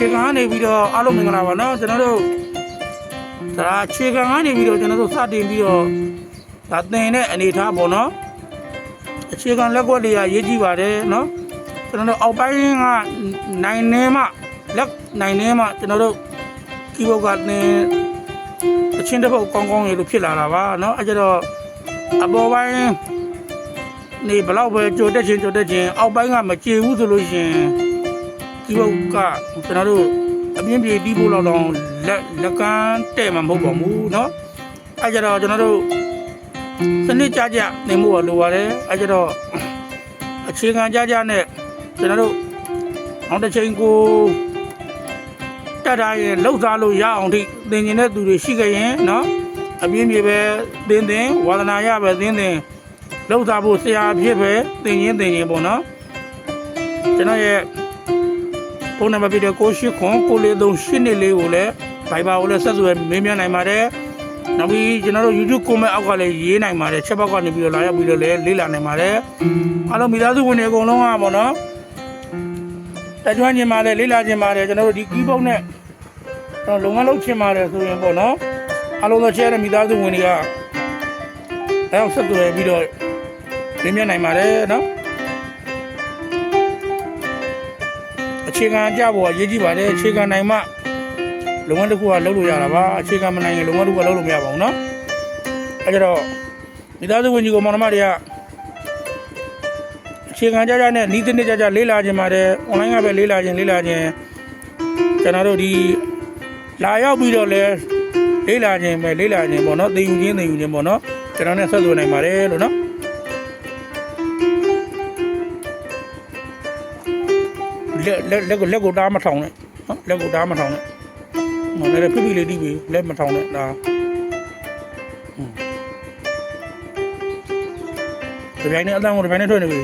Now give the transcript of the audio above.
အခြေခံကနေပြီးတော့အားလုံးမင်္ဂလာပါနော်ကျွန်တော်တို့ဒါအခြေခံကနေပြီးတော့ကျွန်တော်တို့စတင်ပြီးတော့ဒါသင်တဲ့အနေအထားပေါ့နော်အခြေခံလက်ကွက်တွေကရေးကြည့်ပါတယ်နော်ကျွန်တော်တို့အောက်ပိုင်းကနိုင်နေမှလက်နိုင်နေမှကျွန်တော်တို့ကီးဘုတ်ကသင်အချင်းတစ်ပုတ်ကောင်းကောင်းရေလို့ဖြစ်လာတာပါနော်အဲကြတော့အပေါ်ပိုင်းနေဘလောက်ပဲကြိုတက်ချင်းအောက်ပိုင်းကမကြေဘူးဆိုလို့ရှင်ဒီဘက်ကကျွန်တော်တို့အပြင်းပြေတီးဖို့တော့လက်ကန်းတဲ့မှာမဟုတ်ပါဘူးเนาะအဲကြတော့ကျွန်တော်တို့စနစ်ကြနေမှုလိုပါတယ်အဲကြတော့အခြေခံကြနဲ့ကျွန်တော်တို့နောက်တစ်ချိန်ကိုတက်ထားရင်လှုပ်သားလို့ရအောင်ထိသင်ကျင်တဲ့သူတွေရှိခဲ့ရင်เนาะအပြင်းပြေပဲသင်ဝါသနာရပဲသင်လှုပ်သားဖို့ဆရာဖြစ်ပဲသင်ရင်ပေါ့เนาะကျွန်တော်ရဲ့ဖုန်းနံပါတ်ပြတဲ့98ခွန်943 8ကိုလည်း Viber ကိုလည်းဆက်သွယ်မေးမြန်းနိုင်ပါတယ်။နောက်ပြီးကျွန်တော်တို့ YouTube comment အောက်ကလည်းရေးနိုင်ပါတယ်။ချက်ပေါက်ကနေပြီးတော့လာရောက်ပြီးတော့လည်းလေ့လာနိုင်ပါတယ်။အားလုံးမိသားစုဝင်တွေအကုန်လုံးကပေါ့နော်။တက်ကြွခြင်းပါတယ်လေ့လာခြင်းပါတယ်ကျွန်တော်တို့ဒီ keyboard နဲ့လုပ်ငန်းလုပ်ခြင်းပါတယ်ဆိုရင်ပေါ့နော်။အားလုံးသောချဲတဲ့မိသားစုဝင်တွေကအဲဆက်သွယ်ပြီးတော့မေးမြန်းနိုင်ပါတယ်နော်။အခြေခံကြဖို့ရေးကြည့်ပါတယ်အခြေခံနိုင်မှလုပ်ငန်းတစ်ခုကလုပ်လို့ရတာပါအခြေခံမနိုင်ရင်လုပ်ငန်းတစ်ခုကလုပ်လို့မရပါဘူးเนาะအဲကြတော့မိသားစုဝင်ကြီးကိုမောင်နှမတွေကအခြေခံကြနဲ့ဤစနစ်ကြလေ့လာခြင်းပါတယ် online ကပဲလေ့လာခြင်းကျွန်တော်တို့ဒီလာရောက်ပြီးတော့လဲလေ့လာခြင်းပေါ့เนาะသင်ယူခြင်းပေါ့เนาะကျွန်တော်နဲ့ဆက်သွယ်နိုင်ပါတယ်လို့เนาะလက်ကိုတားမထောင်နဲ့နော်လက်ကိုတားမထောင်နဲ့ဟိုလည်းဖိဖိလေးတီးပြီးလက်မထောင်နဲ့ဒါဒီပိုင်းနဲ့အတန်းကိုဒီပိုင်းနဲ့ထွက်နေပြီ